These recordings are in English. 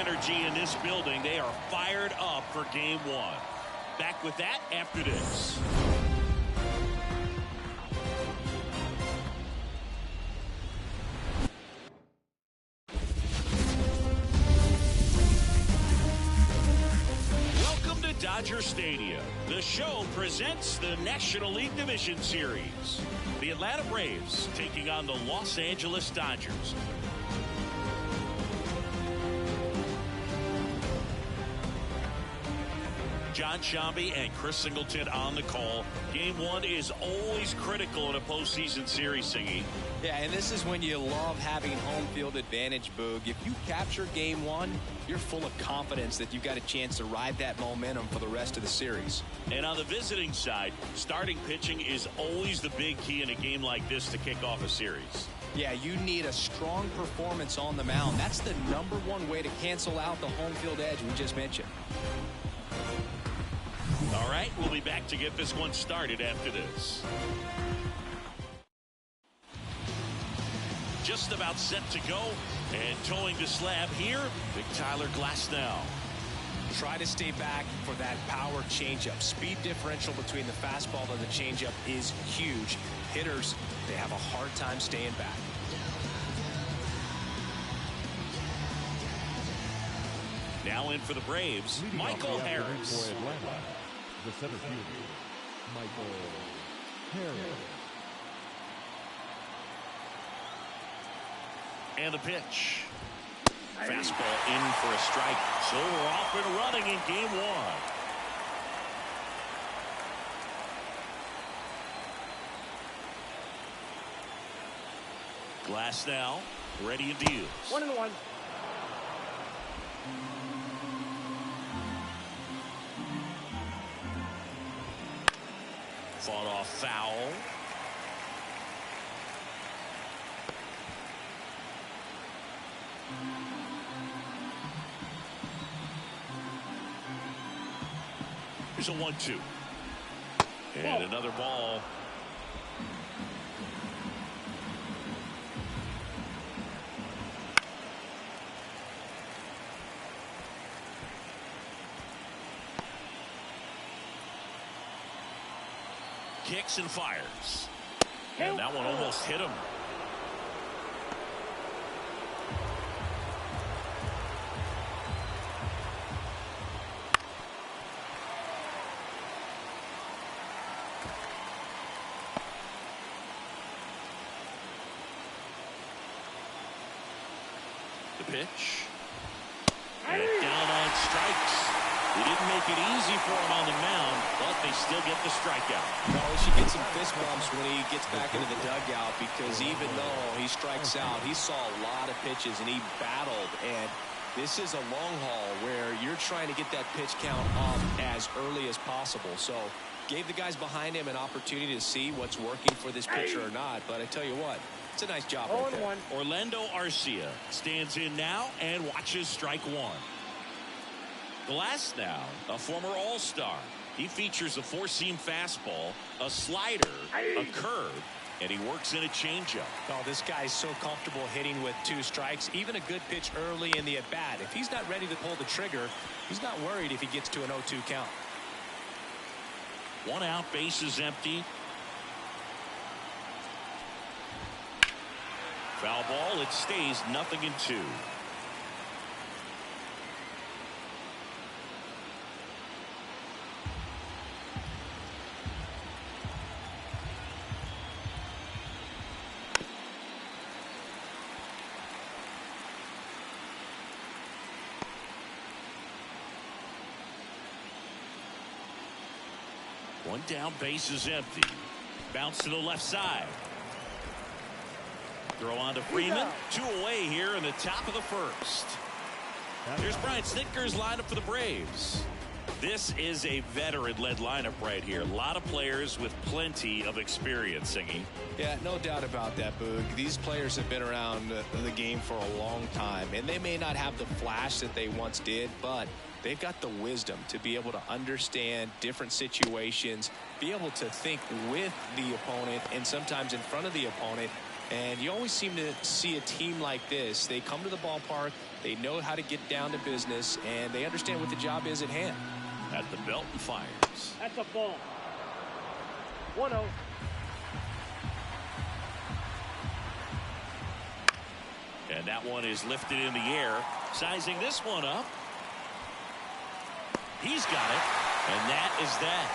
energy in this building. They are fired up for game one. Back with that after this. Welcome to Dodger Stadium. The show presents the National League Division Series. The Atlanta Braves taking on the Los Angeles Dodgers. John Shambi and Chris Singleton on the call. Game one is always critical in a postseason series, Singy. Yeah, and this is when you love having home field advantage, Boog. If you capture game one, you're full of confidence that you've got a chance to ride that momentum for the rest of the series. And on the visiting side, starting pitching is always the big key in a game like this to kick off a series. Yeah, you need a strong performance on the mound. That's the #1 way to cancel out the home field edge we just mentioned. All right, we'll be back to get this one started after this. Just about set to go, and towing the slab here, Big Tyler Glasnow. Try to stay back for that power changeup. Speed differential between the fastball and the changeup is huge. Hitters, they have a hard time staying back. Now in for the Braves, Michael Harris. For Atlanta, the center fielder, Michael Harris. And the pitch. Fastball in for a strike. So we're off and running in game one. Glasnow ready to deal. 1-1. Fought off foul. Here's a 1-2. And another ball. Kicks and fires. And that one almost hit him. The pitch. And down on strikes. They didn't make it easy for him on the mound, but they still get the strikeout. No, he should get some fist bumps when he gets back into the dugout, because even though he strikes out, he saw a lot of pitches and he battled. And this is a long haul where you're trying to get that pitch count up as early as possible. So gave the guys behind him an opportunity to see what's working for this pitcher or not. But I tell you what, it's a nice job right there. Orlando Arcia stands in now and watches strike one. Glasnow, a former All-Star. He features a four-seam fastball, a slider, a curve, and he works in a changeup. Oh, this guy's so comfortable hitting with 2 strikes. Even a good pitch early in the at-bat. If he's not ready to pull the trigger, he's not worried if he gets to an 0-2 count. 1 out, bases empty. Foul ball, it stays 0-2. One down, bases empty. Bounce to the left side. Throw on to Freeman. 2 away here in the top of the first. Here's Brian Snitker's lineup for the Braves. This is a veteran-led lineup right here. A lot of players with plenty of experience, Singy. Yeah, no doubt about that, Boog. These players have been around the game for a long time, and they may not have the flash that they once did, but they've got the wisdom to be able to understand different situations, be able to think with the opponent and sometimes in front of the opponent, And you always seem to see a team like this. They come to the ballpark, they know how to get down to business, and they understand what the job is at hand. At the belt and fires. That's a ball. 1-0. And that one is lifted in the air. Sizing this one up. He's got it. And that is that.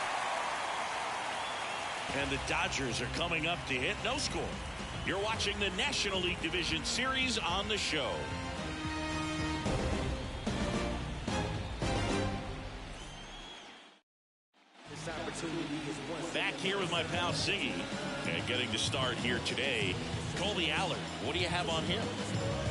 And the Dodgers are coming up to hit. No score. You're watching the National League Division Series on the show. Back here with my pal Siggy. And getting to start here today, Colby Allard. What do you have on him?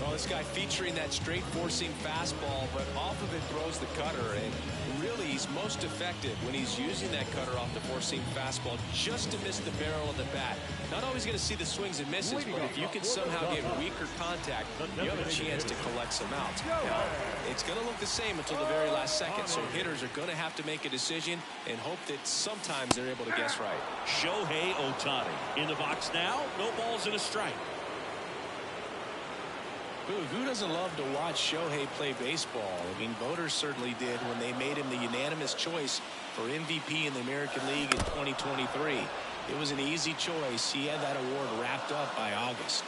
Well, this guy featuring that straight four-seam fastball, but off of it throws the cutter. And really, he's most effective when he's using that cutter off the four-seam fastball just to miss the barrel of the bat. Not always going to see the swings and misses, but if you can somehow get weaker contact, you have a chance to collect some outs. Now, it's going to look the same until the very last second, so hitters are going to have to make a decision and hope that sometimes they're able to guess right. Shohei Ohtani in the box now. No balls and a strike. Who doesn't love to watch Shohei play baseball? I mean, voters certainly did when they made him the unanimous choice for MVP in the American League in 2023. It was an easy choice. He had that award wrapped up by August.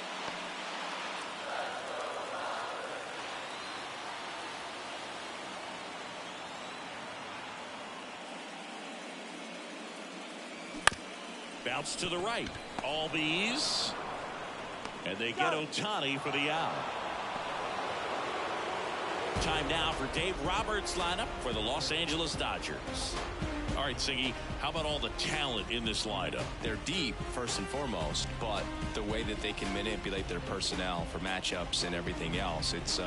Bounce to the right. All these. And they get Ohtani for the out. Time now for Dave Roberts' lineup for the Los Angeles Dodgers. All right, Siggy, how about all the talent in this lineup? They're deep, first and foremost, but the way that they can manipulate their personnel for matchups and everything else, it's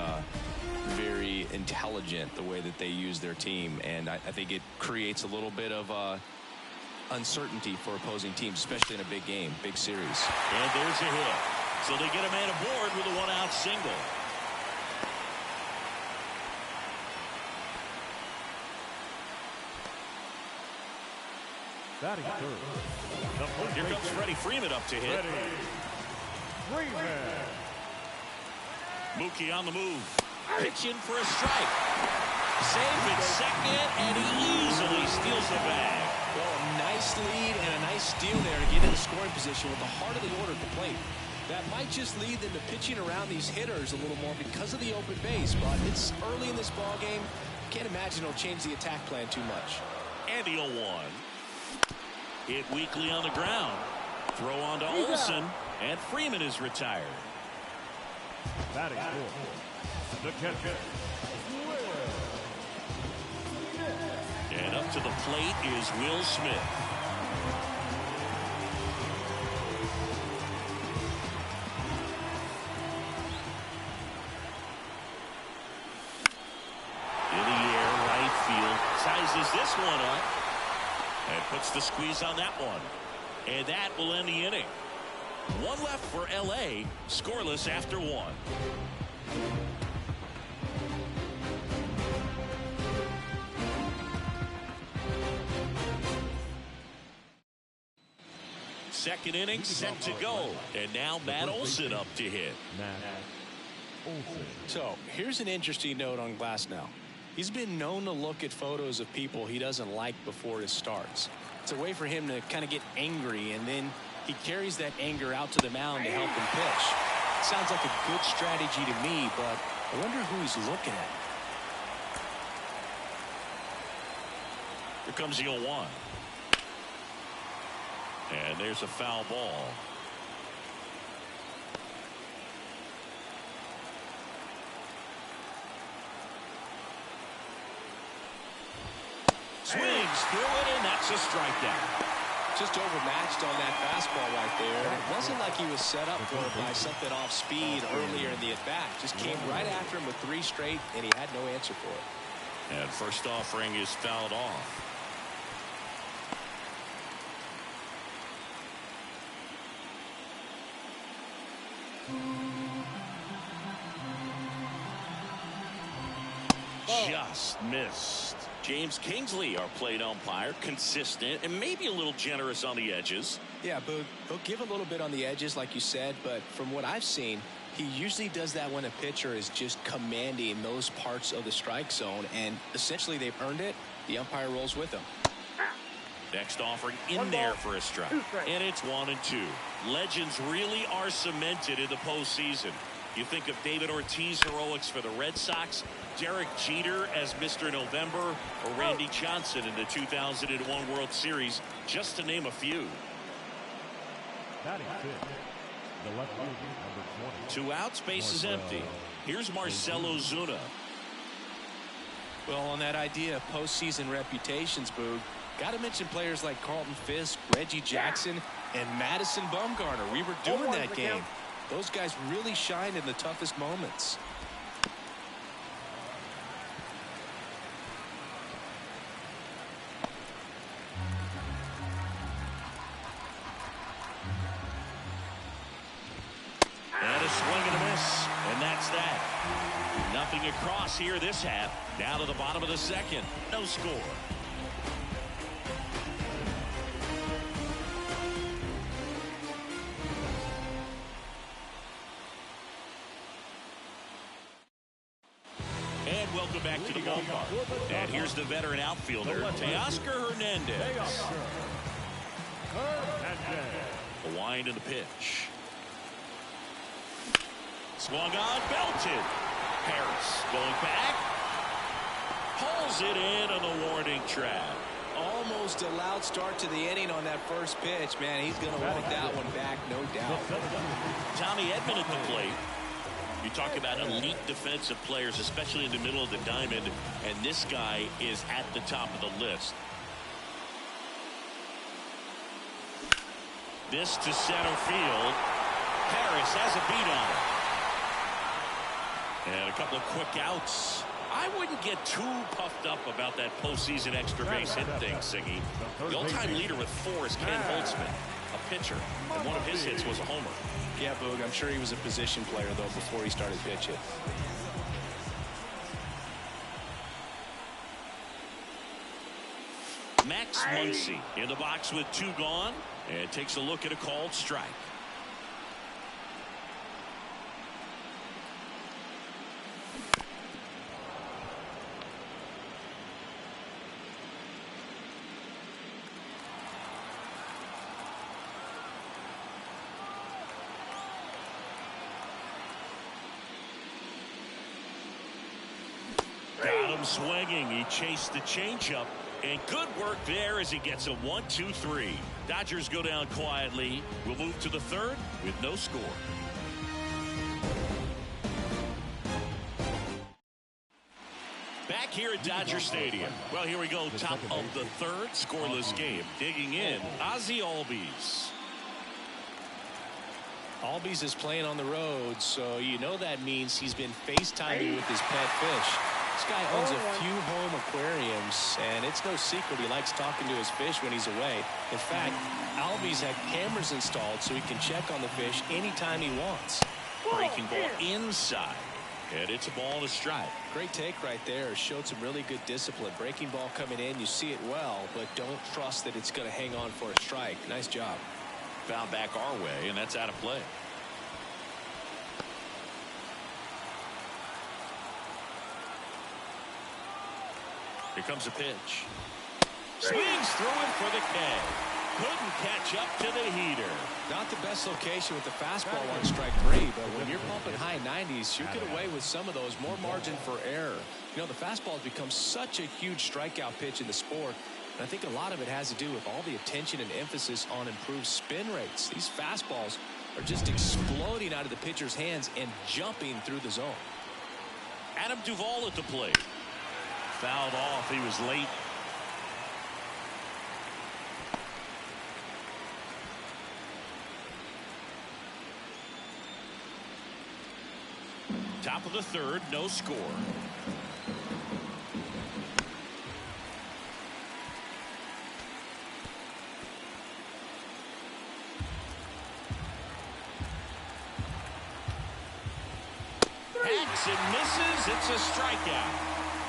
very intelligent the way that they use their team. And I think it creates a little bit of uncertainty for opposing teams, especially in a big game, big series. And there's a hit. So they get a man aboard with a one-out single. Batting third. Here comes Freddie Freeman up to hit. Freeman. Mookie on the move. Pitching for a strike. Save at second, and he easily steals the bag. Well, a nice lead and a nice steal there to get in the scoring position with the heart of the order at the plate. That might just lead them to pitching around these hitters a little more because of the open base, but it's early in this ball game. Can't imagine it'll change the attack plan too much. And the 0-1. Hit weakly on the ground. Throw on to Olsen, and Freeman is retired. Batting fourth. The catcher. And up to the plate is Will Smith. In the air, right field. Sizes this one up. And puts the squeeze on that one. And that will end the inning. One left for LA. Scoreless after one. Second inning set to go. And now Matt Olson up to hit. So here's an interesting note on Glasnow. He's been known to look at photos of people he doesn't like before it starts. It's a way for him to kind of get angry, and then he carries that anger out to the mound to help him pitch. It sounds like a good strategy to me, but I wonder who he's looking at. Here comes the 0-1. And there's a foul ball. Swings through it, and that's a strikeout. Just overmatched on that fastball right there. It wasn't like he was set up for it by something off speed earlier in the at-bat. Just came right after him with 3 straight, and he had no answer for it. And first offering is fouled off. Just missed. James Kingsley, our plate umpire, consistent and maybe a little generous on the edges. Yeah, but he'll give a little bit on the edges, like you said, but from what I've seen, he usually does that when a pitcher is just commanding those parts of the strike zone, and essentially they've earned it. The umpire rolls with them. Next offering in there for a strike. And it's 1-2. Legends really are cemented in the postseason. You think of David Ortiz heroics for the Red Sox, Derek Jeter as Mr. November, or Randy Johnson in the 2001 World Series, just to name a few. Batting fifth, the left fielder, number 20. 2 outs, base is empty. Here's Marcell Ozuna. Well, on that idea of postseason reputations, Boog, got to mention players like Carlton Fisk, Reggie Jackson, and Madison Bumgarner. We were doing that game. Those guys really shined in the toughest moments. And a swing and a miss. And that's that. Nothing across here this half. Down to the bottom of the second. No score. And welcome back to the ballpark. And here's the veteran outfielder, Teoscar Hernandez. A wind in the pitch. Swung on, belted. Harris going back. Pulls it in on the warning track. Almost a loud start to the inning on that first pitch. Man, he's going to want that one back, no doubt. Tommy Edman at the plate. You talk about elite defensive players, especially in the middle of the diamond, and this guy is at the top of the list. This to center field. Harris has a beat on it. And a couple of quick outs. I wouldn't get too puffed up about that postseason extra base hit thing, Siggy. The all-time leader with 4 is Ken Holtzman, a pitcher, and one of his hits was a homer. Yeah, Boog, I'm sure he was a position player, though, before he started pitching. Max Muncy in the box with 2 gone, and takes a look at a called strike. Got him swinging. He chased the changeup, and good work there as he gets a 1-2-3. Dodgers go down quietly. We'll move to the 3rd with no score. Back here at Dodger Stadium. Well, here we go. Top of the 3rd, scoreless game. Digging in, Ozzie Albies. Albies is playing on the road, so you know that means he's been FaceTiming with his pet fish. This guy owns a few home aquariums, and it's no secret he likes talking to his fish when he's away. In fact, Albies had cameras installed so he can check on the fish anytime he wants. Breaking ball inside, and it's a ball and a strike. Great take right there. Showed some really good discipline. Breaking ball coming in, you see it well, but don't trust that it's going to hang on for a strike. Nice job. Found back our way, and that's out of play. Here comes a pitch. Swings through it for the K. Couldn't catch up to the heater. Not the best location with the fastball on strike 3, but when you're pumping high 90s, you get away with some of those. More margin for error. You know, the fastball has become such a huge strikeout pitch in the sport. And I think a lot of it has to do with all the attention and emphasis on improved spin rates. These fastballs are just exploding out of the pitcher's hands and jumping through the zone. Adam Duvall at the plate. Fouled off. He was late. Top of the 3rd, no score. Hacks and misses. It's a strikeout.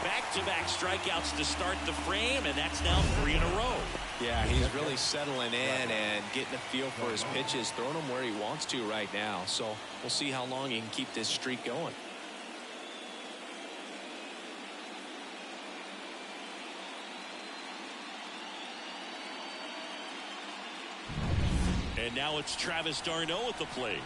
Back-to-back strikeouts to start the frame, and that's now 3 in a row. Yeah, he's really settling in and getting a feel for his pitches, throwing them where he wants to right now. So we'll see how long he can keep this streak going. And now it's Travis d'Arnaud at the plate.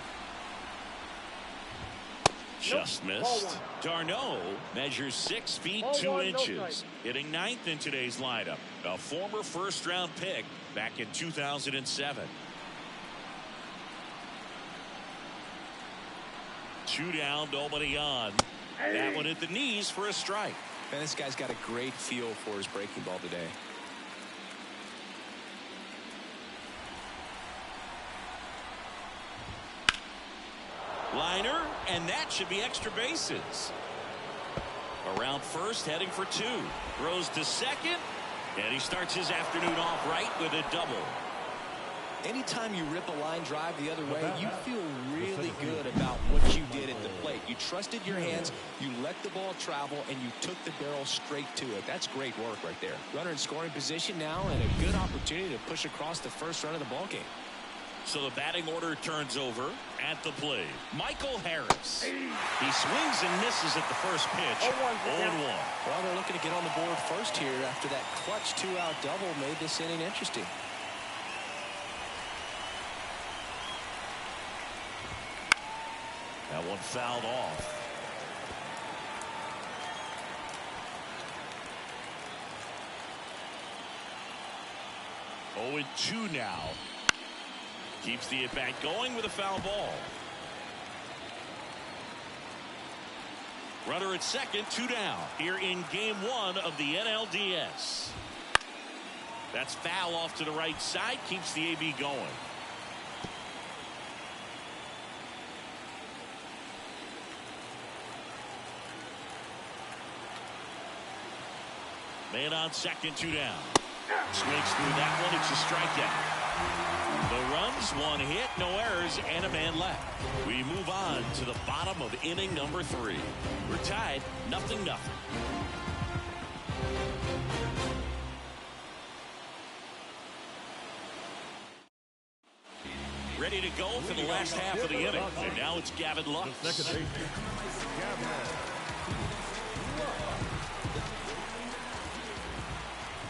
Just missed. d'Arnaud measures 6 feet 2 inches, hitting 9th in today's lineup. A former first-round pick back in 2007. 2 down, nobody on. That one at the knees for a strike. And this guy's got a great feel for his breaking ball today. Liner, and that should be extra bases. Around first, heading for 2. Throws to second, and he starts his afternoon off right with a double. Anytime you rip a line drive the other way, you feel really good about what you did at the plate. You trusted your hands, you let the ball travel, and you took the barrel straight to it. That's great work right there. Runner in scoring position now, and a good opportunity to push across the first run of the ball game. So the batting order turns over at the plate. Michael Harris. He swings and misses at the first pitch. 0-1. Well, they're looking to get on the board first here after that clutch 2-out double made this inning interesting. That one fouled off. Oh, 2 now. Keeps the at-bat going with a foul ball. Runner at second, 2 down. Here in game 1 of the NLDS. That's foul off to the right side. Keeps the AB going. Man on second, 2 down. Swings through that one. It's a strikeout. The runs, 1 hit, no errors, and a man left. We move on to the bottom of inning number 3. We're tied, 0-0. Ready to go for the last half of the inning. And now it's Gavin Lux.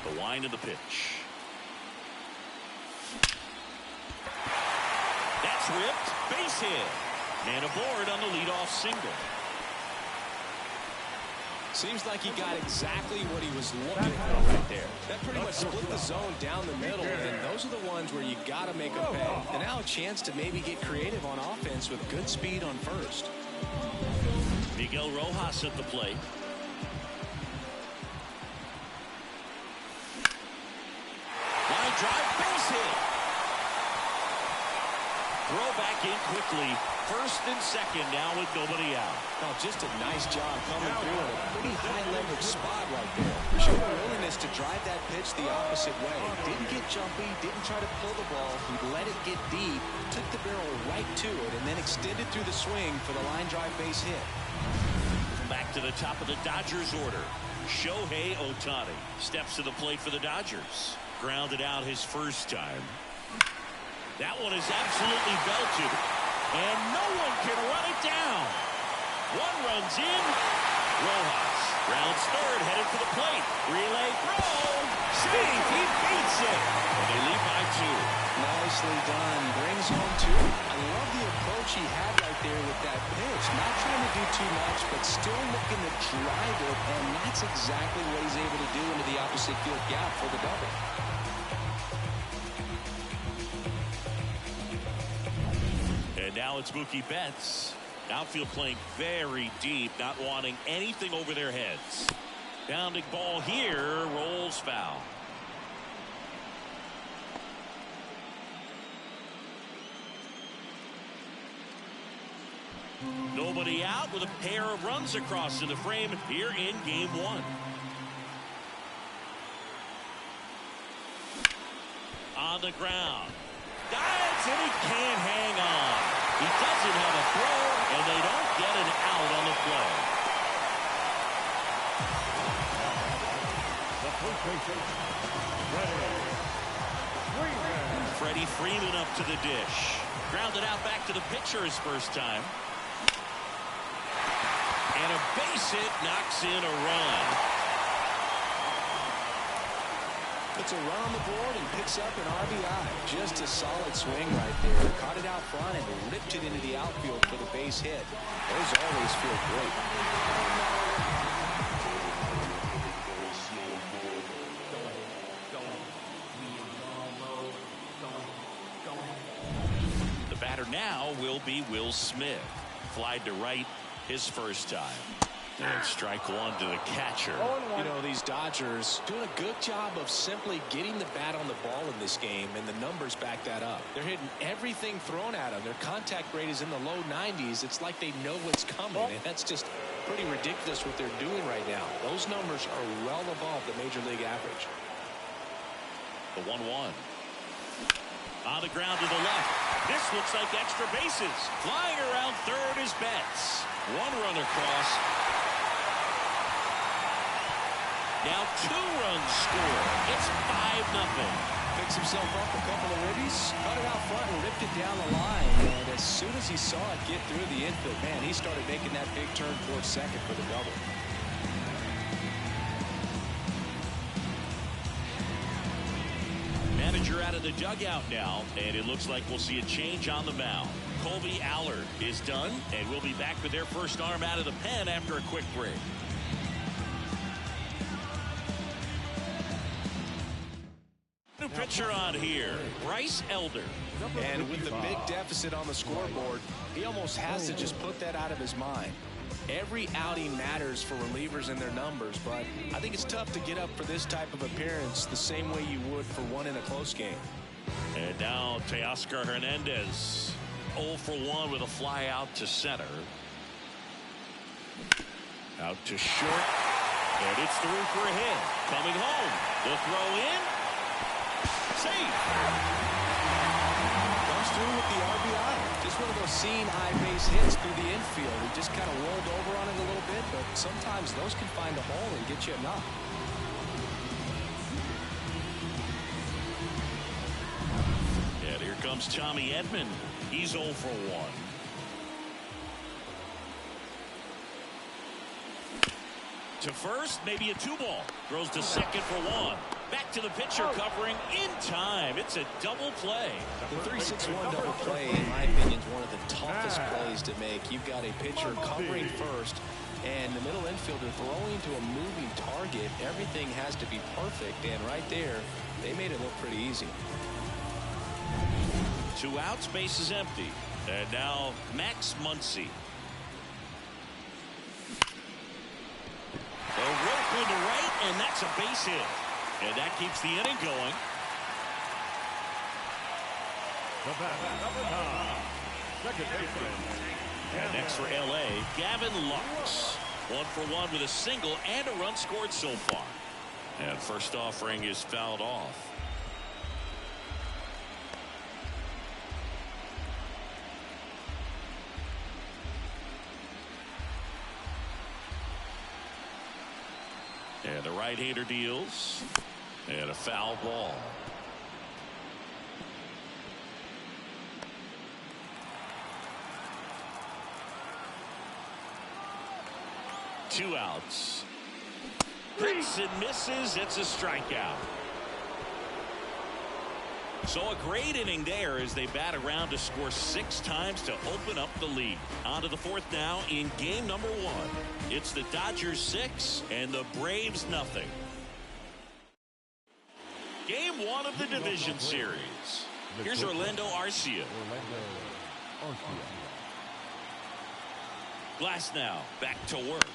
The wind of the pitch. That's ripped. Base hit. And aboard on the leadoff single. Seems like he got exactly what he was looking for right there. That pretty much split the zone down the middle, and those are the ones where you got to make a pay. And now a chance to maybe get creative on offense with good speed on first. Miguel Rojas at the plate. Line drive, base hit. Throw back in quickly. First and second now with nobody out. Oh, just a nice job coming through in a pretty high leverage spot right there. Showed a willingness to drive that pitch the opposite way. Didn't get jumpy, didn't try to pull the ball. He let it get deep, took the barrel right to it, and then extended through the swing for the line drive base hit. Back to the top of the Dodgers order. Shohei Ohtani steps to the plate for the Dodgers. Grounded out his first time. That one is absolutely belted. And no one can run it down. One runs in. Rojas rounds third, headed for the plate. Relay throw. Safe. He beats it. And they lead by 2. Nicely done. Brings home 2. I love the approach he had right there with that pitch. Not trying to do too much, but still looking to drive it. And that's exactly what he's able to do into the opposite field gap for the double. And now it's Mookie Betts. Outfield playing very deep, not wanting anything over their heads. Bounding ball here, rolls foul. Nobody out with a pair of runs across to the frame here in game 1. On the ground. Dives and he can't hang on. He doesn't have a throw, and they don't get an out on the play. Freddie Freeman up to the dish. Grounded out back to the pitcher his first time. And a base hit knocks in a run. Puts a run on the board and picks up an RBI. Just a solid swing right there. Caught it out front and ripped it into the outfield for the base hit. Those always feel great. The batter now will be Will Smith. Flied to right his first time. And strike one to the catcher. You know, these Dodgers doing a good job of simply getting the bat on the ball in this game, and the numbers back that up. They're hitting everything thrown at them. Their contact rate is in the low 90s. It's like they know what's coming, and that's just pretty ridiculous what they're doing right now. Those numbers are well above the major league average. The 1-1. On the ground to the left. This looks like extra bases. Flying around third is Betts. One run across. Now 2 runs scored. It's 5-0. Picks himself up a couple of ribbies, cut it out front and ripped it down the line. And as soon as he saw it get through the infield, man, he started making that big turn towards second for the double. Manager out of the dugout now, and it looks like we'll see a change on the mound. Colby Allard is done, and we'll be back with their first arm out of the pen after a quick break. New pitcher on here, Bryce Elder. And with the big deficit on the scoreboard, he almost has to just put that out of his mind. Every outing matters for relievers and their numbers, but I think it's tough to get up for this type of appearance the same way you would for one in a close game. And now Teoscar Hernandez, 0 for 1 with a fly out to center. Out to short, and it's through for a hit. Coming home, the throw in, safe. Comes through with the RBI. Just one of those seeing eye base hits through the infield. He just kind of rolled over on it a little bit, but sometimes those can find a hole and get you a knock. And here comes Tommy Edman. He's 0 for 1. To first, maybe a 2-ball. Throws to second for 1. Back to the pitcher, covering in time. It's a double play. The 3-6-1 double play, in my opinion, is one of the toughest plays to make. You've got a pitcher covering first, and the middle infielder throwing to a moving target. Everything has to be perfect, and right there, they made it look pretty easy. 2 outs, base is empty. And now Max Muncy. A rope into right, and that's a base hit. And that keeps the inning going. And next for LA, Gavin Lux. 1 for 1 with a single and a run scored so far. And first offering is fouled off. And the right-hander deals. And a foul ball. Two outs. Hits and misses. It's a strikeout. So a great inning there as they bat around to score 6 times to open up the lead. On to the 4th now in game number 1. It's the Dodgers 6 and the Braves nothing. Game 1 of the division series. Here's Orlando Arcia. Glass now back to work.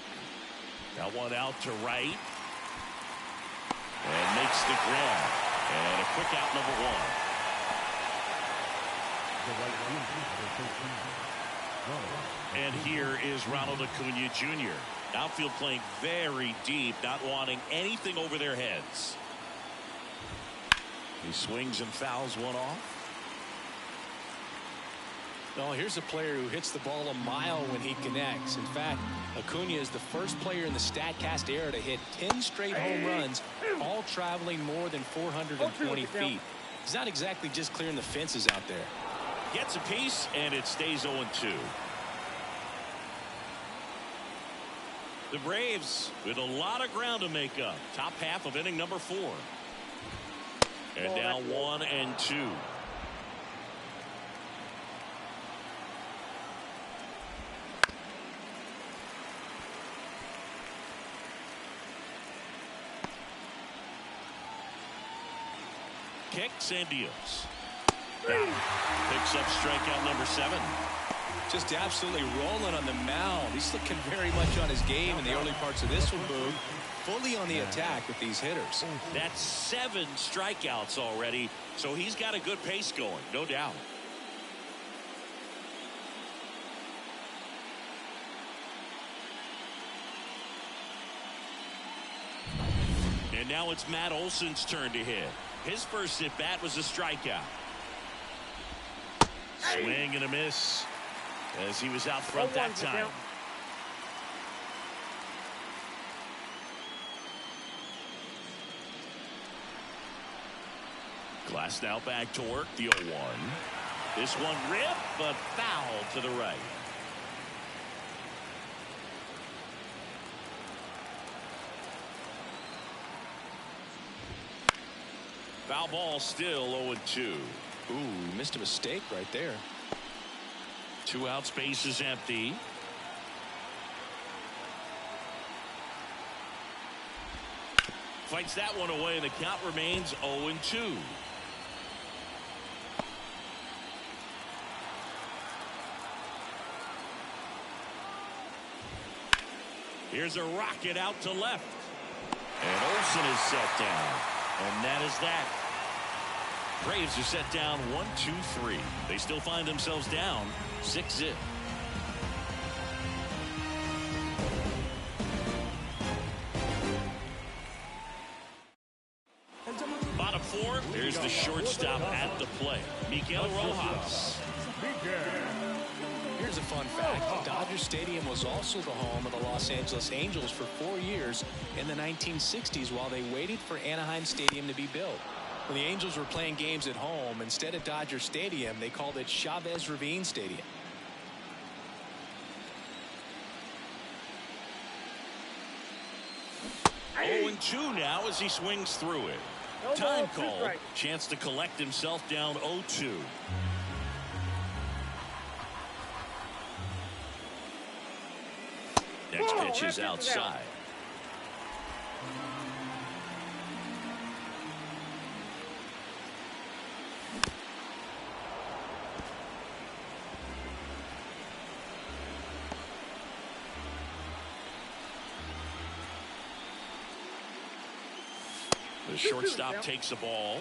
Got one out to right. And makes the grab. And a quick out number 1. And here is Ronald Acuna Jr. Outfield playing very deep, not wanting anything over their heads. He swings and fouls one off. Well, here's a player who hits the ball a mile when he connects. In fact, Acuna is the first player in the StatCast era to hit 10 straight home runs, all traveling more than 420 feet. He's not exactly just clearing the fences out there. Gets a piece, and it stays 0-2. The Braves with a lot of ground to make up. Top half of inning number 4. And now 1-2. Kicks and deals. Picks up strikeout number 7. Just absolutely rolling on the mound. He's looking very much on his game in the early parts of this one, Boog. Fully on the attack with these hitters. That's 7 strikeouts already, so he's got a good pace going, no doubt. And now it's Matt Olson's turn to hit. His first at bat was a strikeout. Swing and a miss as he was out front that time. Glass now back to work, the 0-1. This one ripped, but foul to the right. Foul ball, still 0-2. Ooh, missed a mistake right there. 2 outs, base is empty. Fights that one away, and the count remains 0-2. Here's a rocket out to left. And Olson is set down. And that is that. Braves are set down 1-2-3. They still find themselves down 6-0. Bottom 4, here's the shortstop at the plate, Miguel Rojas. Here's a fun fact. Dodger Stadium was also the home of the Los Angeles Angels for 4 years in the 1960s while they waited for Anaheim Stadium to be built. When the Angels were playing games at home, instead of Dodger Stadium, they called it Chavez Ravine Stadium. Hey. 0-2 now as he swings through it. No Time ball, call. strike. Chance to collect himself down 0-2. Next pitch is outside. The shortstop takes the ball.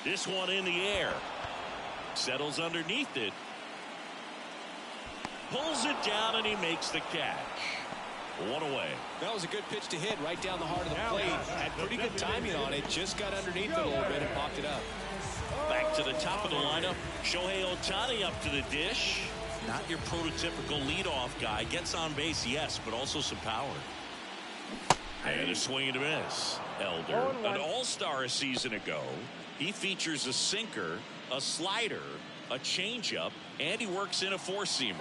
This one in the air. Settles underneath it. Pulls it down and he makes the catch. One away. That was a good pitch to hit right down the heart of the plate. Had pretty good timing on it. Just got underneath it a little bit and popped it up. Back to the top of the lineup. Shohei Ohtani up to the dish. Not your prototypical leadoff guy. Gets on base, yes, but also some power. And a swing and a miss. Elder, an all-star a season ago. He features a sinker, a slider, a changeup, and he works in a four-seamer.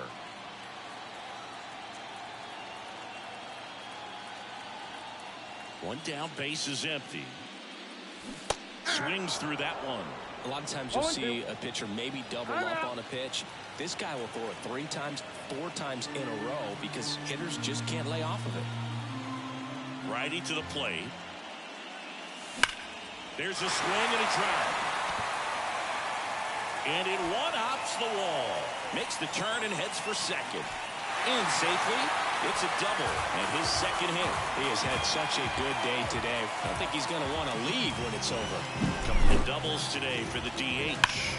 One down, base is empty. Swings through that one. A lot of times you'll see a pitcher maybe double up on a pitch. This guy will throw it 3 times, 4 times in a row because hitters just can't lay off of it. Righty to the plate. There's a swing and a drive. And it one-hops the wall. Makes the turn and heads for second. In safely. It's a double and his second hit. He has had such a good day today. I think he's going to want to leave when it's over. A couple of doubles today for the DH.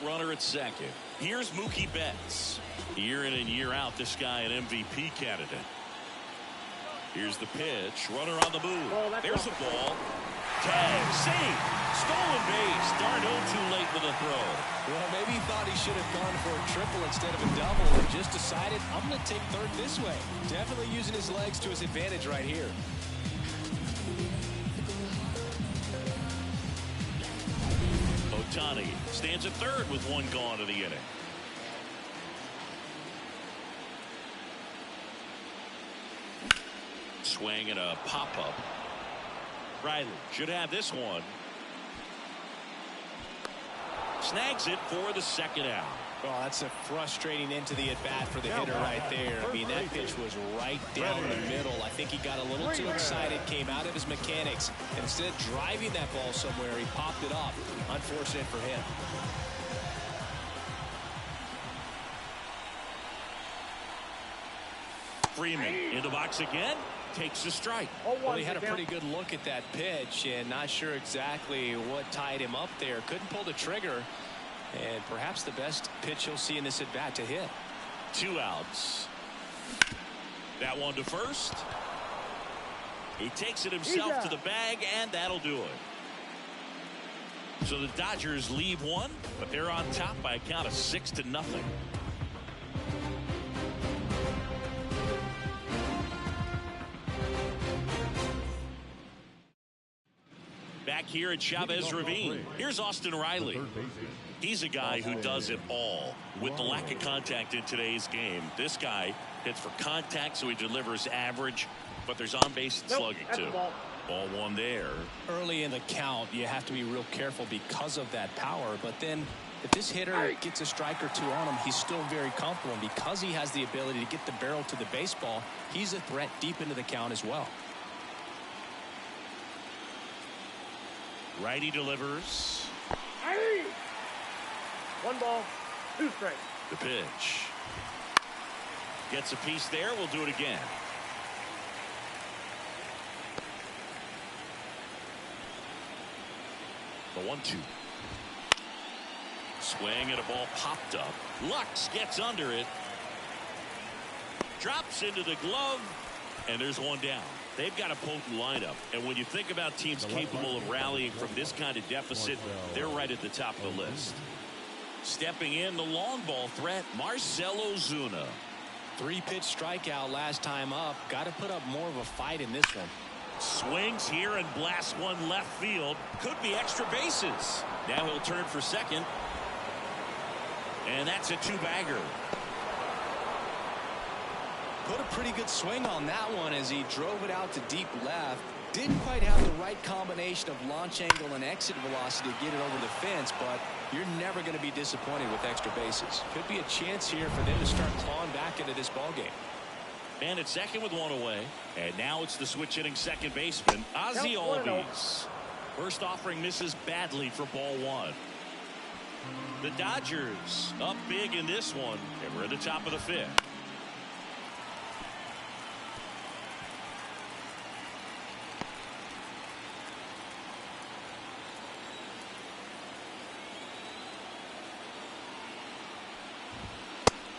runner at second. Here's Mookie Betts. Year in and year out, this guy an MVP candidate. Here's the pitch. Runner on the move. There's a ball. Tag. Save. Stolen base. Darno too late with a throw. Well, maybe he thought he should have gone for a triple instead of a double and just decided, I'm going to take third this way. Definitely using his legs to his advantage right here. Ohtani stands at third with one gone in the inning. Swing and a pop-up. Riley should have this one. Snags it for the second out. Oh, that's a frustrating end to the at-bat for the hitter right there. I mean, that pitch was right down the middle. I think he got a little too excited, came out of his mechanics, and instead of driving that ball somewhere, he popped it up. Unfortunate for him. Freeman in the box again. Takes the strike. Well, he had a pretty good look at that pitch and not sure exactly what tied him up there. Couldn't pull the trigger. And perhaps the best pitch you'll see in this at bat to hit. 2 outs. That one to first. He takes it himself to the bag, and that'll do it. So the Dodgers leave one, but they're on top by a count of 6-0. Back here at Chavez Ravine, here's Austin Riley. He's a guy who does it all. With the lack of contact in today's game, this guy hits for contact, so he delivers average, but there's on-base and slugging too. Ball one there. Early in the count, you have to be real careful because of that power, but then if this hitter gets a strike or two on him, he's still very comfortable, and because he has the ability to get the barrel to the baseball, he's a threat deep into the count as well. Righty delivers. 1 ball, 2 strikes. The pitch. Gets a piece there. We'll do it again. The 1-2. Swing and a ball popped up. Lux gets under it. Drops into the glove. And there's one down. They've got a potent lineup, and when you think about teams capable of rallying from this kind of deficit, they're right at the top of the list. Stepping in, the long ball threat, Marcell Ozuna. 3-pitch strikeout last time up. Got to put up more of a fight in this one. Swings here and blasts one left field. Could be extra bases. Now he'll turn for second. And that's a 2-bagger. Put a pretty good swing on that one as he drove it out to deep left. Didn't quite have the right combination of launch angle and exit velocity to get it over the fence, but you're never going to be disappointed with extra bases. Could be a chance here for them to start clawing back into this ballgame. And at second with one away. And now it's the switch hitting second baseman, Ozzie Albies. First offering misses badly for ball 1. The Dodgers up big in this one, and we're at the top of the 5th.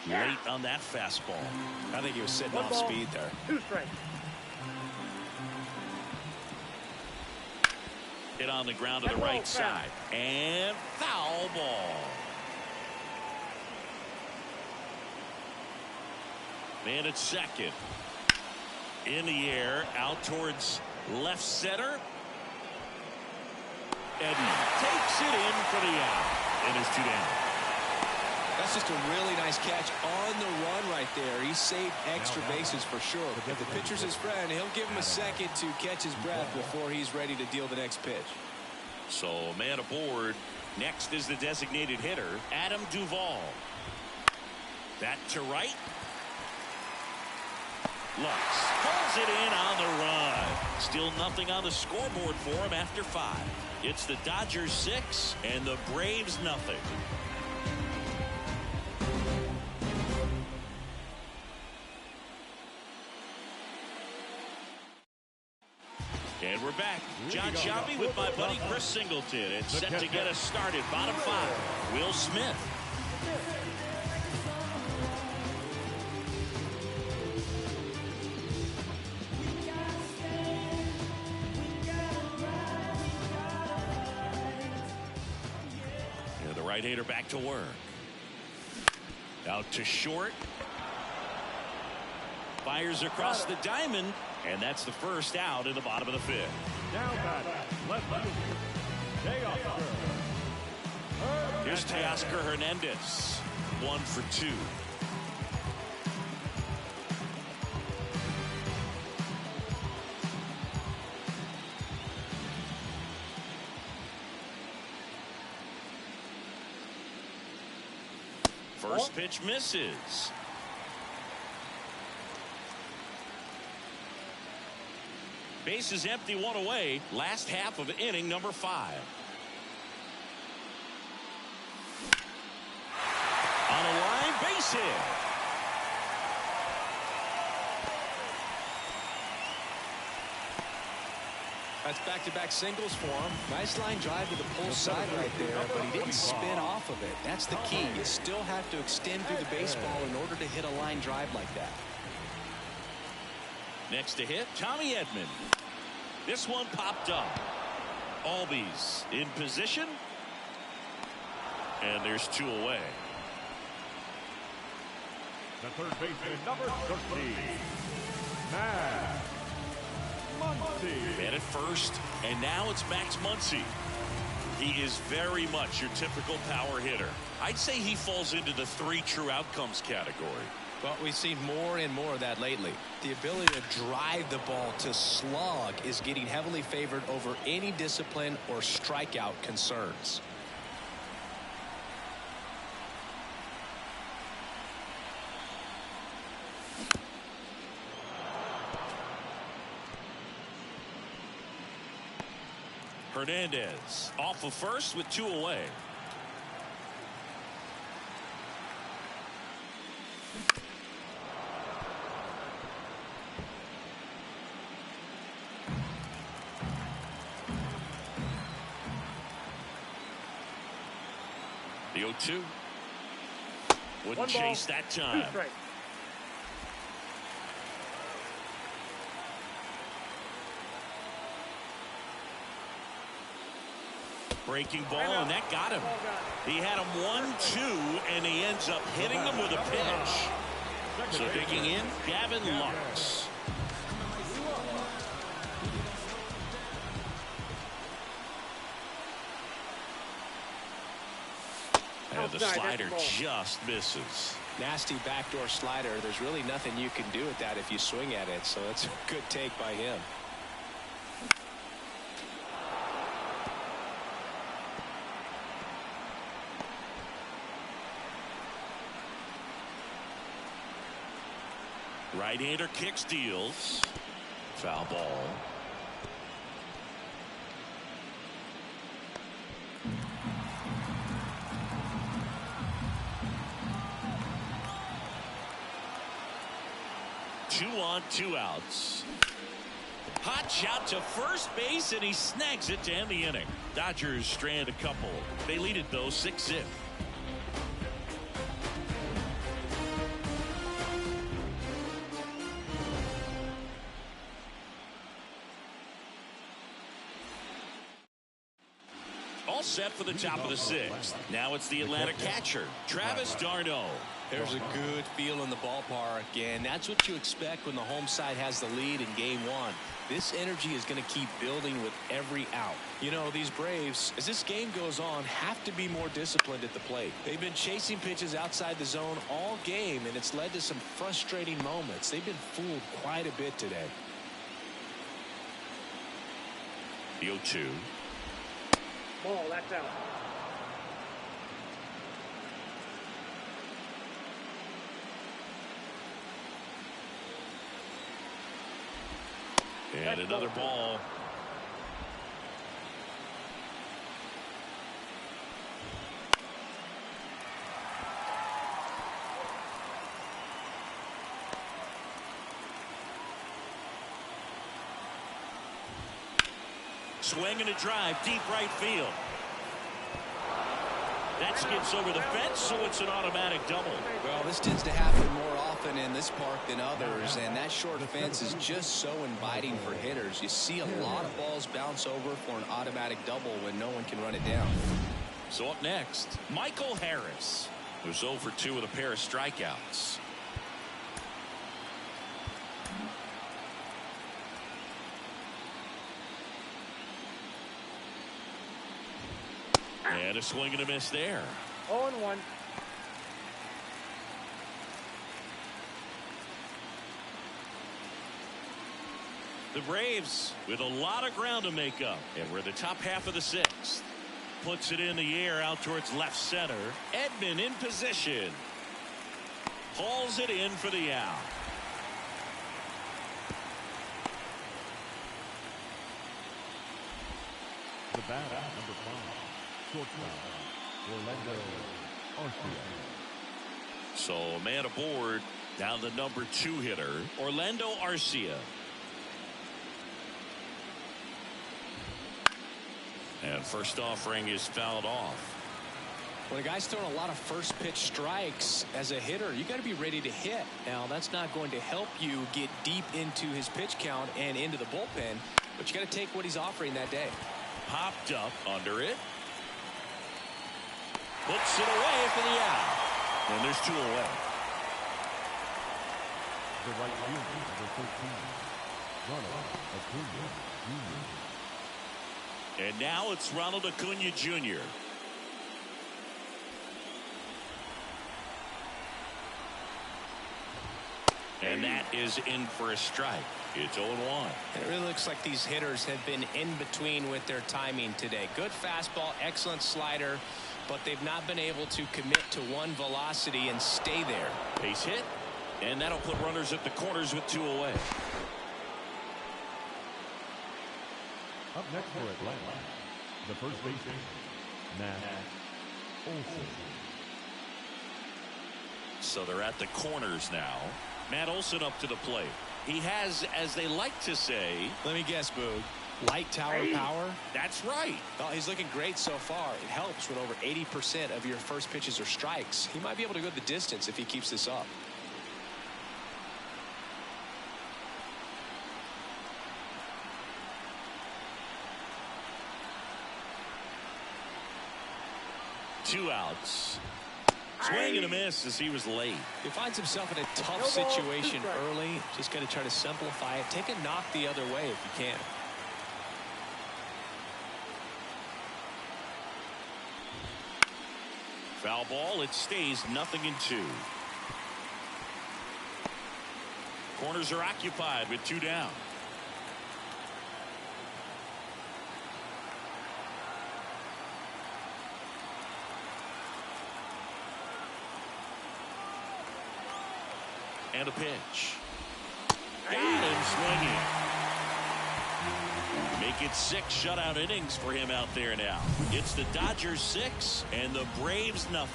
Late on that fastball. I think he was sitting off speed there. 2 strikes. Hit on the ground to the right side. And foul ball. Man at second. In the air. Out towards left center. Edden takes it in for the out. And it's 2 down. That's just a really nice catch on the run right there. He saved extra bases for sure. If the pitcher's his friend, he'll give him a second to catch his breath before he's ready to deal the next pitch. So man aboard. Next is the designated hitter, Adam Duvall. That to right. Lux pulls it in on the run. Still nothing on the scoreboard for him after 5. It's the Dodgers 6 and the Braves nothing. And And we're back. John Shelby with my buddy Chris Singleton. It's set to get us started. Bottom 5, Will Smith. And the right-hander back to work. Out to short. Fires across the diamond. And that's the first out in the bottom of the 5th. Now batting, left fielder, Teoscar. Here's Teoscar Hernandez. 1 for 2. First pitch misses. Base is empty, 1 away. Last half of inning number 5. On a line, base hit. That's back-to-back singles for him. Nice line drive to the pull side right there, but he didn't spin off of it. That's the key. You still have to extend through the baseball in order to hit a line drive like that. Next to hit, Tommy Edman. This one popped up. Albies in position. And there's 2 away. The third baseman, number 13, Max Muncy. Man at first, and now it's Max Muncy. He is very much your typical power hitter. I'd say he falls into the 3 true outcomes category. Well, we've seen more and more of that lately. The ability to drive the ball to slug is getting heavily favored over any discipline or strikeout concerns. Hernandez off of first with 2 away. The 0-2. Wouldn't chase that time. Breaking ball, and that got him. He had him 1-2, and he ends up hitting him with a pitch. So digging in, Gavin Lux. And the slider just misses. Nasty backdoor slider. There's really nothing you can do with that if you swing at it. So that's a good take by him. Right-hander kicks, deals. Foul ball. Two on, 2 outs. Hot shot to first base, and he snags it to end the inning. Dodgers strand a couple. They lead it, though, 6-0. All set for the top of the 6th. Now it's the Atlanta catcher, Travis d'Arnaud. There's a good feel in the ballpark, and that's what you expect when the home side has the lead in Game 1. This energy is going to keep building with every out. You know, these Braves, as this game goes on, have to be more disciplined at the plate. They've been chasing pitches outside the zone all game, and it's led to some frustrating moments. They've been fooled quite a bit today. The 0-2. Ball, that's out. And another ball. Swing and a drive, deep right field. That skips over the fence, so it's an automatic double. Well, this tends to happen more often in this park than others, and that short fence is just so inviting for hitters. You see a lot of balls bounce over for an automatic double when no one can run it down. So up next, Michael Harris, who's 0 for 2 with a pair of strikeouts. And a swing and a miss there. 0-1. The Braves with a lot of ground to make up. And we're the top half of the 6th. Puts it in the air out towards left center. Edman in position. Hauls it in for the out. The batter, number 5. Shortstop, Orlando Arcia. So a man aboard, down the number 2 hitter, Orlando Arcia. And first offering is fouled off. When a guy's throwing a lot of first pitch strikes as a hitter, you got to be ready to hit. Now, that's not going to help you get deep into his pitch count and into the bullpen, but you got to take what he's offering that day. Popped up under it. Puts it away for the out. And there's 2 away. The right fielder, number 13, Ronald Acuna Jr. And now it's Ronald Acuna Jr. And that is in for a strike. It's 0-1. It really looks like these hitters have been in between with their timing today. Good fastball, excellent slider, but they've not been able to commit to one velocity and stay there. Base hit, and that'll put runners at the corners with 2 away. Up next for Atlanta, the first baseman, Matt Olson. So they're at the corners now. Matt Olson up to the plate. He has, as they like to say, Let me guess, Boog. Light tower power? That's right. Oh, he's looking great so far. It helps when over 80% of your first pitches are strikes. He might be able to go the distance if he keeps this up. Two outs. Swing and a miss as he was late. He finds himself in a tough situation early. Just got to try to simplify it. Take a knock the other way if you can. Foul ball. It stays 0-2. Corners are occupied with 2 down. And a pitch. Got him swinging. Make it 6 shutout innings for him out there now. It's the Dodgers 6 and the Braves 0.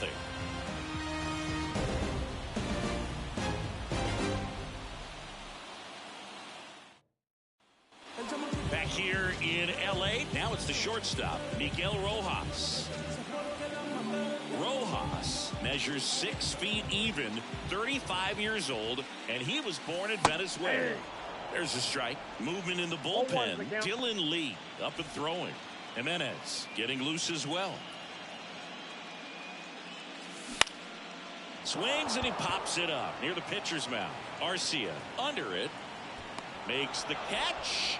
Back here in LA, now it's the shortstop, Miguel Rojas. Rojas measures 6 feet even, 35 years old, and he was born in Venezuela. There's a strike. Movement in the bullpen. Dylan Lee up and throwing. Jimenez getting loose as well. Swings and he pops it up near the pitcher's mound. Arcia under it. Makes the catch.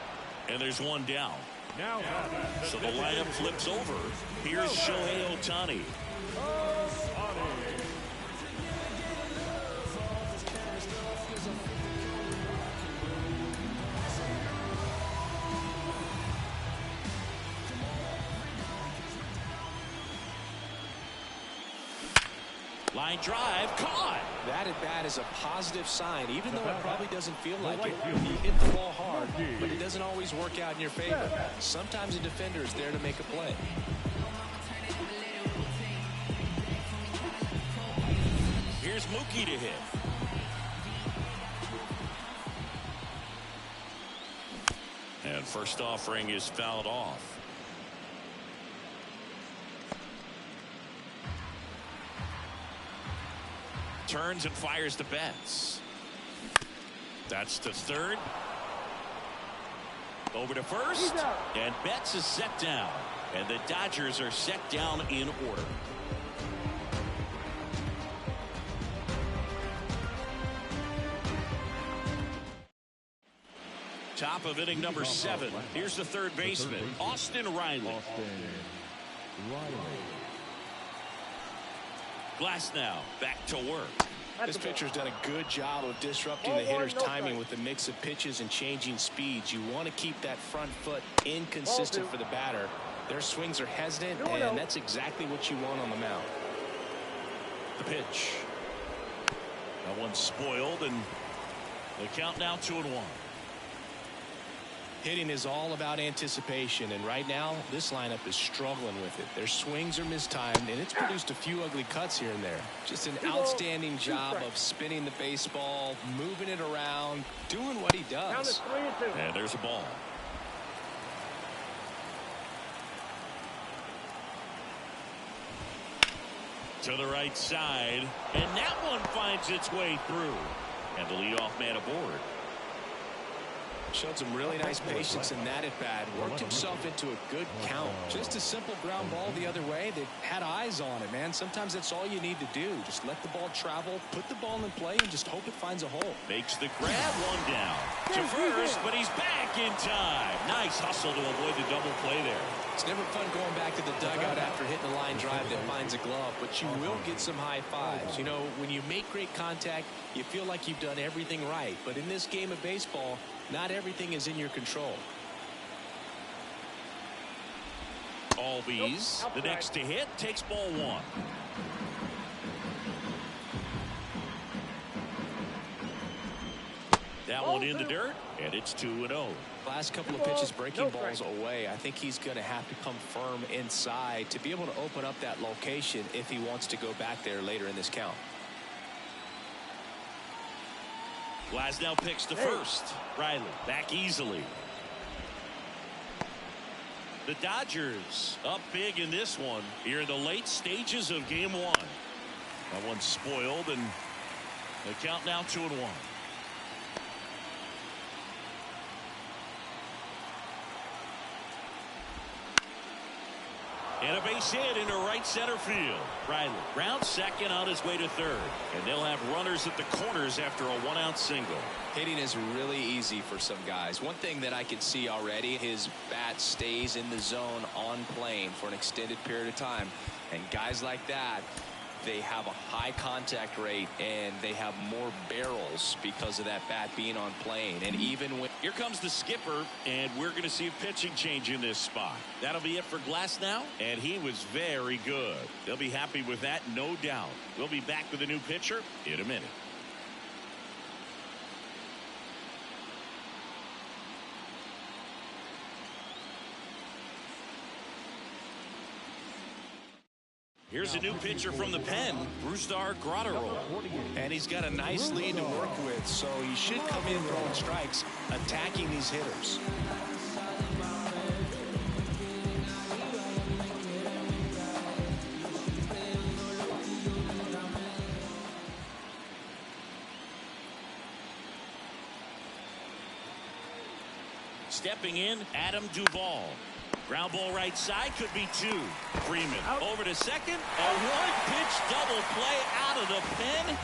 And there's 1 down. Now, so the lineup flips over. Here's Shohei Ohtani. Line drive caught. That at bat is a positive sign, even though it probably doesn't feel like it. You hit the ball hard, but it doesn't always work out in your favor. Sometimes a defender is there to make a play. Here's Mookie to hit. And First offering is fouled off. Turns and fires to Betts. That's to third. Over to first. And Betts is set down. And the Dodgers are set down in order. Top of inning number 7. Here's the third baseman, Austin Riley. Glass now back to work. This pitcher's done a good job of disrupting the hitter's timing with the mix of pitches and changing speeds. You want to keep that front foot inconsistent for the batter. Their swings are hesitant, and that's exactly what you want on the mound. The pitch. That one's spoiled, and the count now 2-1. Hitting is all about anticipation, and right now this lineup is struggling with it. Their swings are mistimed, and it's produced a few ugly cuts here and there. Just an outstanding job of spinning the baseball, moving it around, doing what he does. And there's a ball. To the right side, and that one finds its way through. And the leadoff man aboard. Showed some really nice patience in that at bat. Worked himself into a good count. Just a simple ground ball the other way. They had eyes on it, man. Sometimes that's all you need to do. Just let the ball travel, put the ball in play, and just hope it finds a hole. Makes the grab, one down. To first, but he's back in time. Nice hustle to avoid the double play there. It's never fun going back to the dugout after hitting a line drive that finds a glove, but you will get some high fives. You know, when you make great contact, you feel like you've done everything right. But in this game of baseball, not everything is in your control. Albies, the next to hit, takes ball 1. That one in the dirt, and it's 2-0. Last couple of pitches breaking balls away. I think he's going to have to come firm inside to be able to open up that location if he wants to go back there later in this count. Glasnow picks to first. Riley back easily. The Dodgers up big in this one here in the late stages of game 1. That one's spoiled, and the count now 2-1. And a base hit into right center field. Riley rounds second on his way to third. And they'll have runners at the corners after a 1-out single. Hitting is really easy for some guys. One thing that I can see already, his bat stays in the zone on plane for an extended period of time. And guys like that, they have a high contact rate and they have more barrels because of that bat being on plane. And even when here comes the skipper, and we're going to see a pitching change in this spot. That'll be it for Glasnow, and he was very good. They'll be happy with that, no doubt. We'll be back with a new pitcher in a minute. Here's a new pitcher from the pen, Brusdar Graterol. And he's got a nice lead to work with, so he should come in throwing strikes, attacking these hitters. Stepping in, Adam Duvall. Ground ball right side, could be 2. Freeman over to second. A one-pitch double play out of the pen.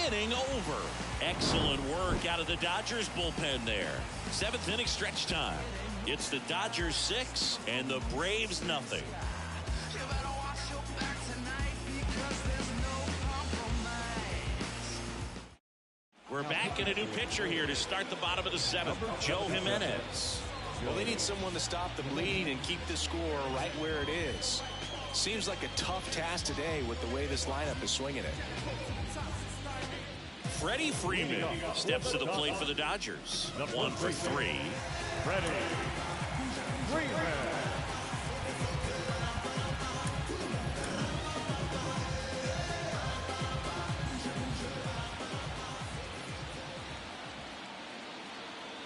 Inning over. Excellent work out of the Dodgers bullpen there. 7th inning stretch time. It's the Dodgers 6 and the Braves nothing. We're back in a new pitcher here to start the bottom of the 7th. Joe Jimenez. Well, they need someone to stop the bleed and keep the score right where it is. Seems like a tough task today with the way this lineup is swinging it. Freddie Freeman steps to the plate for the Dodgers. 1 for 3. Freddie Freeman.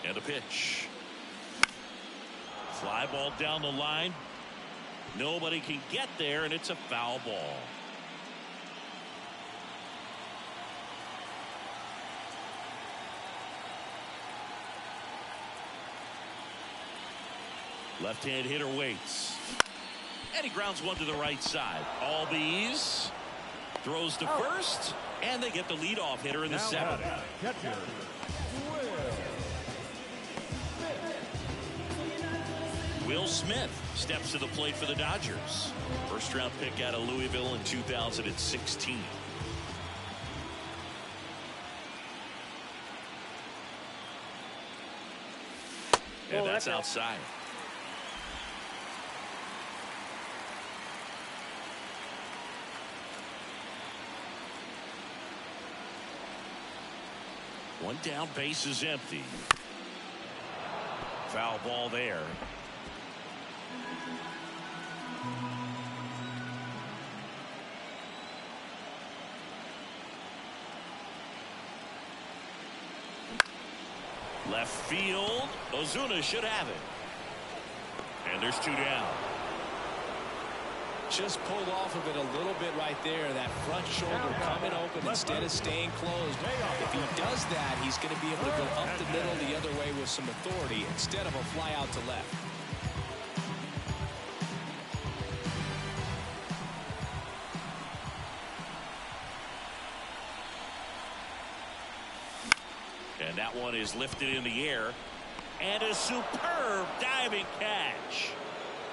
And a pitch. Fly ball down the line. Nobody can get there, and it's a foul ball. Left-hand hitter waits. And he grounds one to the right side. Albies throws to first, and they get the leadoff hitter in the seventh. Will Smith steps to the plate for the Dodgers. First-round pick out of Louisville in 2016. And that's outside. One down, base is empty. Foul ball there. Left field. Ozuna should have it. And there's two down. Just pulled off of it a little bit right there. That front shoulder coming open instead of staying closed. If he does that, he's going to be able to go up the middle the other way with some authority instead of a fly out to left. And that one is lifted in the air. And a superb diving catch.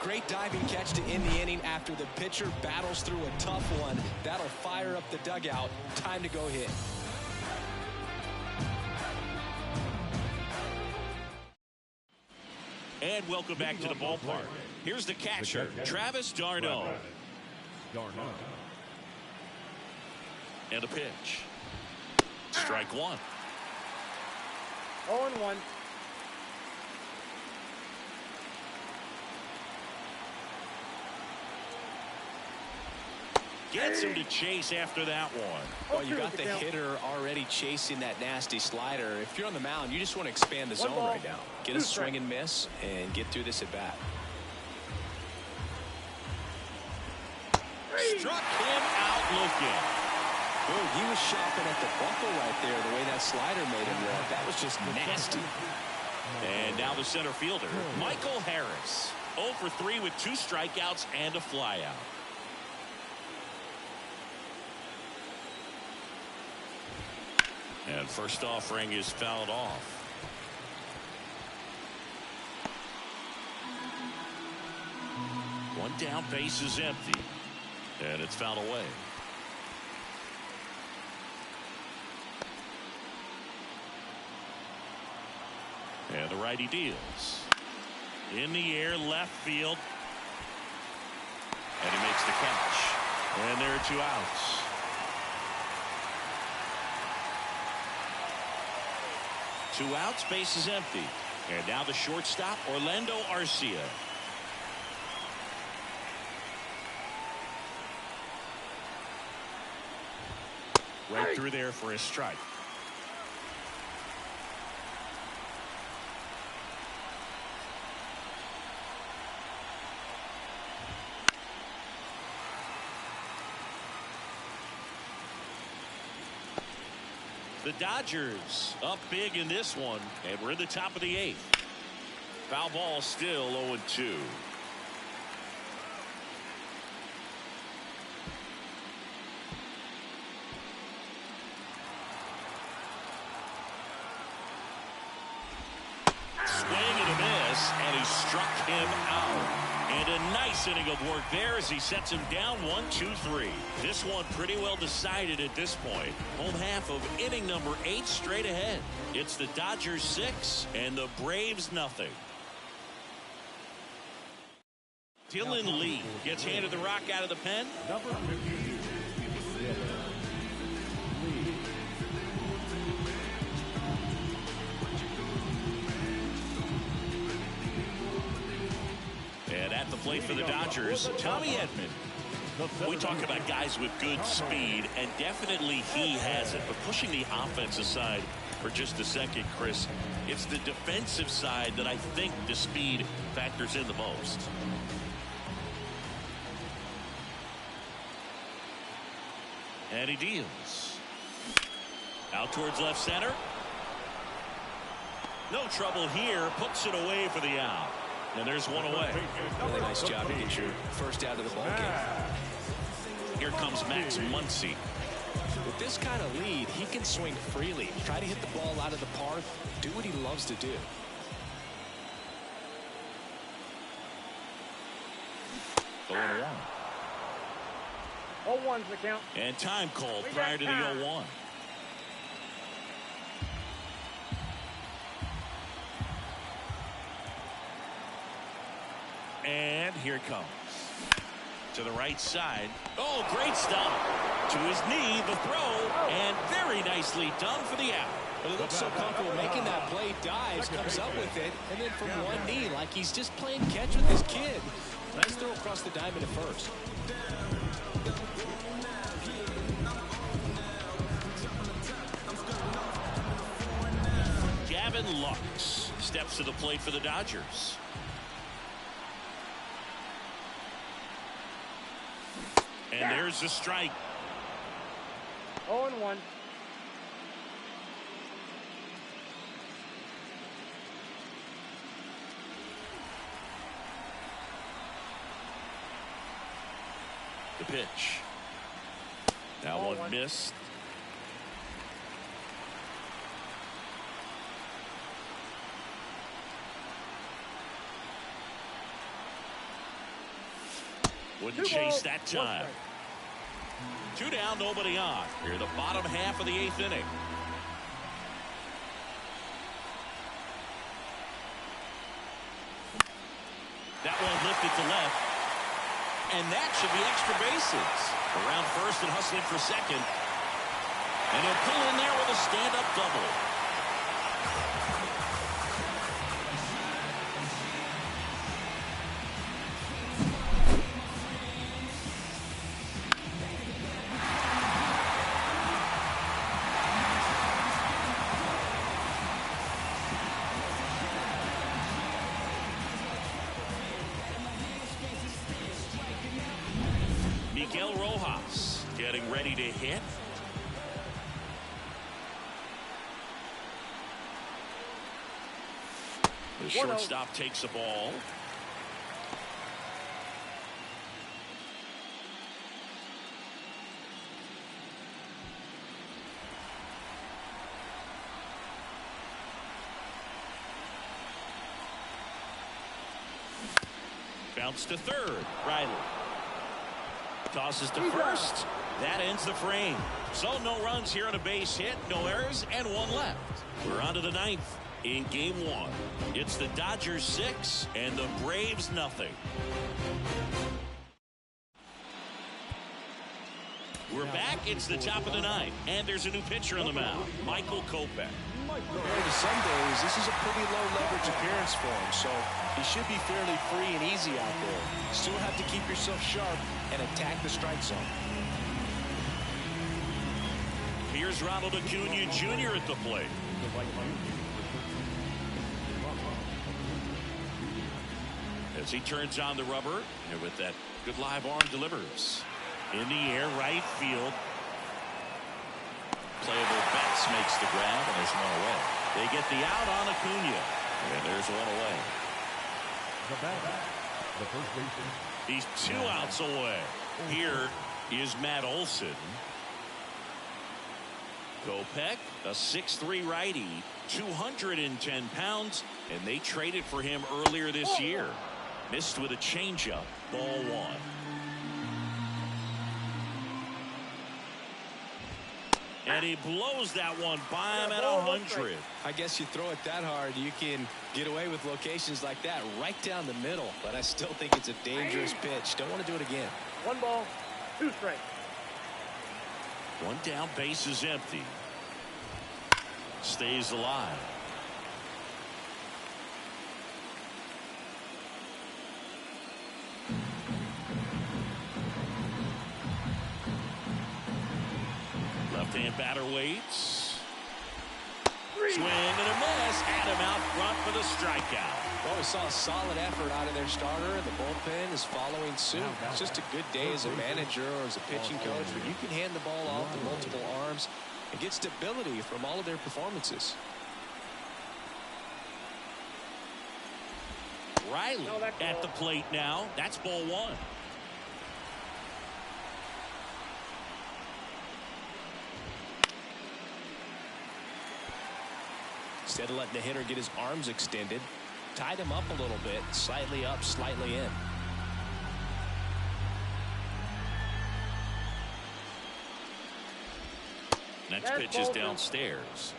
Great diving catch to end the inning after the pitcher battles through a tough one. That'll fire up the dugout. Time to go hit. And welcome back to the ballpark. Here's the catcher, Travis d'Arnaud. And a pitch. Strike one. 0-1. Gets him to chase after that one. Well, you got the hitter already chasing that nasty slider. If you're on the mound, you just want to expand the zone right now. Get a swing and miss and get through this at bat. Struck him out looking. Boy, he was shopping at the buckle right there, the way that slider made him look. That was just nasty. And now the center fielder, Michael Harris. 0 for 3 with 2 strikeouts and a flyout. And first offering is fouled off. One down, base is empty. And it's fouled away. And the righty deals. In the air, left field. And he makes the catch. And there are 2 outs. Two outs, base is empty. And now the shortstop, Orlando Arcia. Right through there for a strike. The Dodgers up big in this one, and we're in the top of the 8th. Foul ball still 0-2. Swing and a miss, and he struck him out. And a nice inning of work there as he sets him down 1-2-3. This one pretty well decided at this point. Home half of inning number 8 straight ahead. It's the Dodgers 6 and the Braves nothing. Dylan Lee gets handed the rock out of the pen. Number 50. And at the plate for the Dodgers, Tommy Edman. We talk about guys with good speed, and definitely he has it. But pushing the offense aside, for just a second, Chris. It's the defensive side that I think the speed factors in the most. And he deals. Out towards left center. No trouble here. Puts it away for the out. And there's one away. Really nice job to get your first out of the ball game. Here comes Max Muncy. With this kind of lead, he can swing freely. Try to hit the ball out of the park. Do what he loves to do. The 1-1. 0-1's the count. And time called prior to the 0-1. And here it comes. To the right side. Oh, great stop. To his knee, the throw, and very nicely done for the out. But he looks so comfortable making that play, dives, comes up with it, and then from one knee, like he's just playing catch with his kid. Nice throw across the diamond at first. Gavin Lux steps to the plate for the Dodgers. And there's the strike. 0-1. The pitch. That one missed. Wouldn't chase that time. 2 down, nobody on. Here the bottom half of the 8th inning. That one lifted to left. And that should be extra bases. Around first and hustling for second. And he'll pull in there with a stand-up double. Getting ready to hit. The shortstop takes the ball. Bounce to third. Riley tosses to first. That ends the frame. So no runs here on a base hit, no errors, and 1 left. We're on to the 9th in game 1. It's the Dodgers 6 and the Braves nothing. We're back. It's the top of the 9th, and there's a new pitcher on the mound, Michael Kopech. Compared to some days, this is a pretty low leverage appearance for him, so he should be fairly free and easy out there. Still have to keep yourself sharp and attack the strike zone. Here's Ronald Acuna Jr. at the plate. As he turns on the rubber, and with that good live arm delivers. In the air, right field. Playable Betts makes the grab, and there's 1 away. They get the out on Acuna, and there's 1 away. The first baseman. He's 2 outs away. Here is Matt Olson. Kopech, a 6'3" righty, 210 pounds, and they traded for him earlier this year. Missed with a changeup, ball 1. And he blows that one by him at 100. I guess you throw it that hard, you can get away with locations like that right down the middle. But I still think it's a dangerous pitch. Don't want to do it again. 1 ball, 2 strikes. 1 down, base is empty. Stays alive. Left-hand batter waits. Swing and a miss. Had him out front for the strikeout. Well, we saw a solid effort out of their starter. The bullpen is following suit. It's just a good day as a manager or as a pitching coach where you can hand the ball off to multiple arms and get stability from all of their performances. Riley at the plate now. That's ball one. Instead of letting the hitter get his arms extended, tied him up a little bit, slightly up, slightly in. Next pitch is downstairs.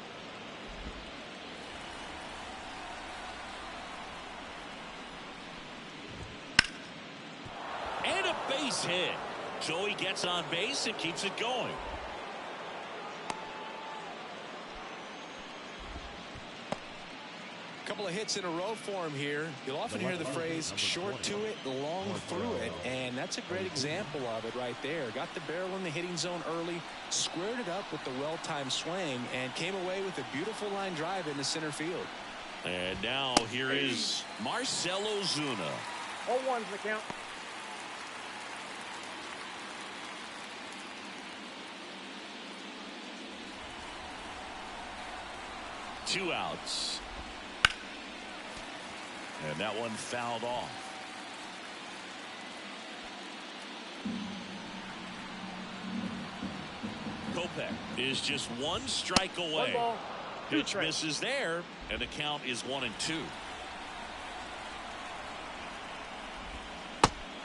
And a base hit. Joey gets on base and keeps it going. Couple of hits in a row for him here. You'll often hear the phrase short to it, long through it, and that's a great example of it right there. Got the barrel in the hitting zone early, squared it up with the well-timed swing, and came away with a beautiful line drive into center field. And now here is Marcell Ozuna. 0-1's the count. Two outs. And that one fouled off. Kopech is just one strike away. 1 ball, 2 Pitch strikes. misses there, and the count is 1-2.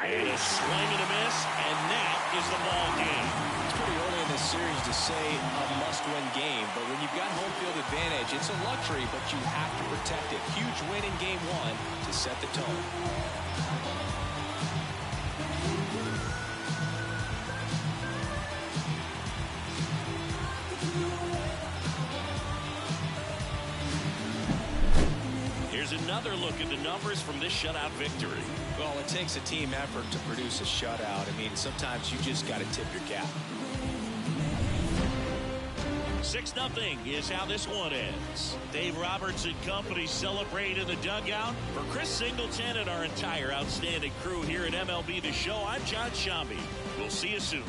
And a swing and a miss, and that is the ball game. It's pretty early in this series to say a must-win game, but when you've got home field advantage, it's a luxury, but you have to protect it. Huge win in game one to set the tone. Here's another look at the numbers from this shutout victory. Well, it takes a team effort to produce a shutout. I mean, sometimes you just got to tip your cap. 6-0 is how this one ends. Dave Roberts and company celebrate in the dugout. For Chris Singleton and our entire outstanding crew here at MLB The Show, I'm John Shambi. We'll see you soon.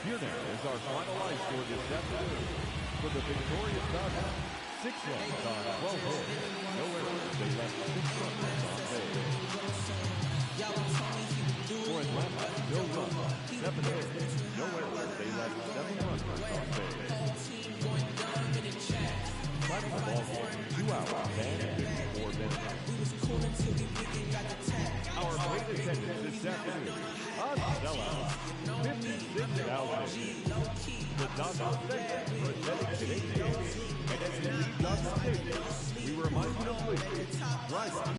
Here now is our final line score this afternoon. For the victorious Dodgers, 6 runs on 12 hits. No errors. They left 6 runners on base. For Atlanta, no runs, 7 hits. No errors. They left 7 runners on base. Fighting the ball game, 2 hours and 54 minutes. Our plate attendance this afternoon on sellout, 56,000. The Dodgers Center presenting today's game. And as we leave Dodger Stadium, we remind you to please rise.